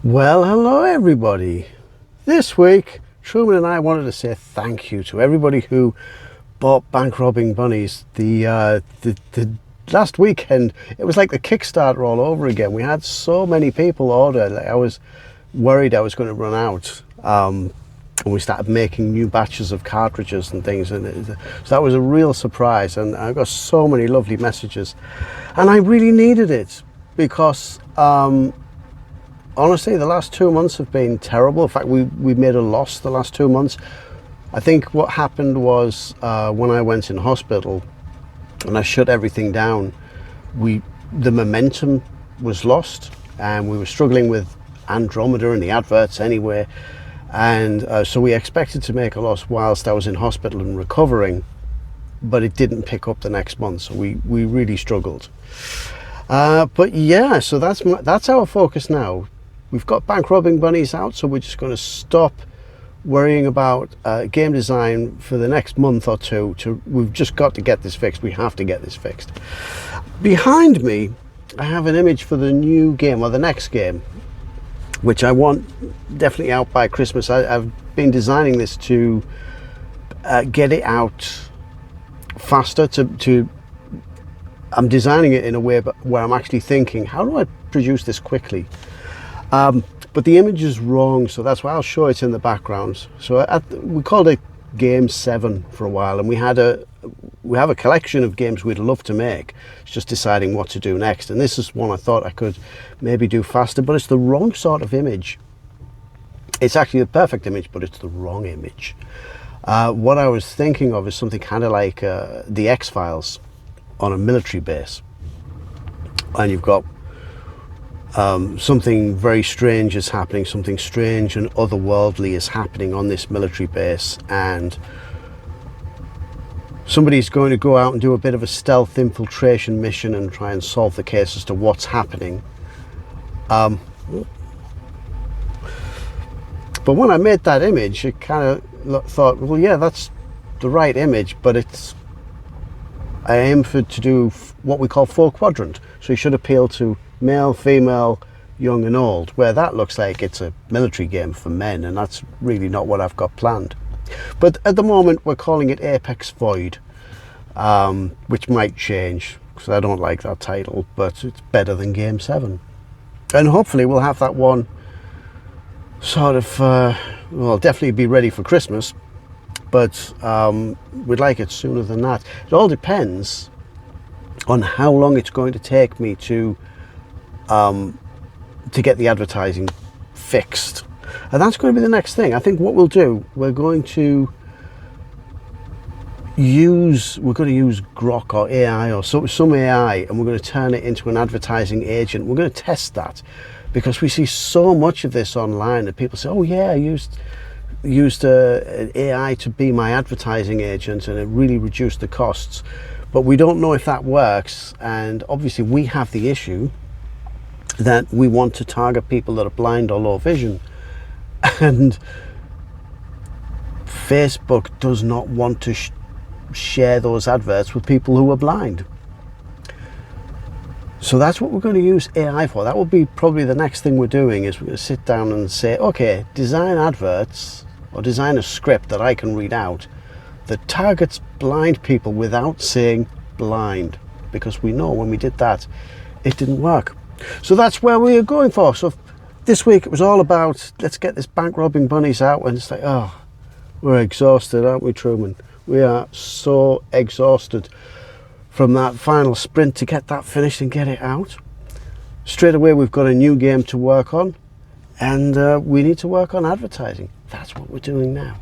Well, hello everybody. This week, Truman and I wanted to say thank you to everybody who bought Bank Robbing Bunnies. The last weekend, it was like the Kickstarter all over again. We had so many people order. Like, I was worried I was going to run out. And we started making new batches of cartridges and things, and so that was a real surprise. And I got so many lovely messages, and I really needed it because honestly, the last 2 months have been terrible. In fact, we made a loss the last 2 months. I think what happened was when I went in hospital and I shut everything down, the momentum was lost, and we were struggling with Andromeda and the adverts anyway. And so we expected to make a loss whilst I was in hospital and recovering, but it didn't pick up the next month. So we really struggled. But yeah, so that's our focus now. We've got Bank Robbing Bunnies out, so we're just going to stop worrying about game design for the next month or two. We've just got to get this fixed. We have to get this fixed. Behind me, I have an image for the new game, or the next game, which I want definitely out by Christmas. I've been designing this to get it out faster. I'm designing it in a way where I'm actually thinking, how do I produce this quickly? But the image is wrong, so that's why I'll show it in the background. So we called it Game 7 for a while, and we have a collection of games we'd love to make. It's just deciding what to do next, and this is one I thought I could maybe do faster, but it's the wrong sort of image. It's actually the perfect image, but it's the wrong image. What I was thinking of is something kind of like the X-Files on a military base, and you've got something very strange is happening, something strange and otherworldly is happening on this military base, and somebody's going to go out and do a bit of a stealth infiltration mission and try and solve the case as to what's happening. But when I made that image, I kind of thought, well, yeah, that's the right image, but I aim to do what we call 4-quadrant, so you should appeal to male, female, young and old, where that looks like it's a military game for men, and that's really not what I've got planned. But at the moment we're calling it Apex Void, which might change because I don't like that title, but it's better than Game 7, and hopefully we'll have that one sort of well, definitely be ready for Christmas, but we'd like it sooner than that. It all depends on how long it's going to take me to get the advertising fixed, and that's going to be the next thing. I think what we'll do, we're going to use Grok or AI or some AI, and we're going to turn it into an advertising agent. We're going to test that because we see so much of this online that people say, oh yeah, I used an AI to be my advertising agent and it really reduced the costs. But we don't know if that works, and obviously we have the issue that we want to target people that are blind or low vision, and Facebook does not want to share those adverts with people who are blind. So that's what we're going to use AI for. That will be probably the next thing we're doing, is we're going to sit down and say, okay, design adverts or design a script that I can read out that targets blind people without saying blind, because we know when we did that it didn't work. So that's where we are going for. So this week it was all about, let's get this Bank Robbing Bunnies out, and it's like, oh, we're exhausted, aren't we, Truman? We are so exhausted from that final sprint to get that finished and get it out. Straight away we've got a new game to work on, and we need to work on advertising. That's what we're doing now.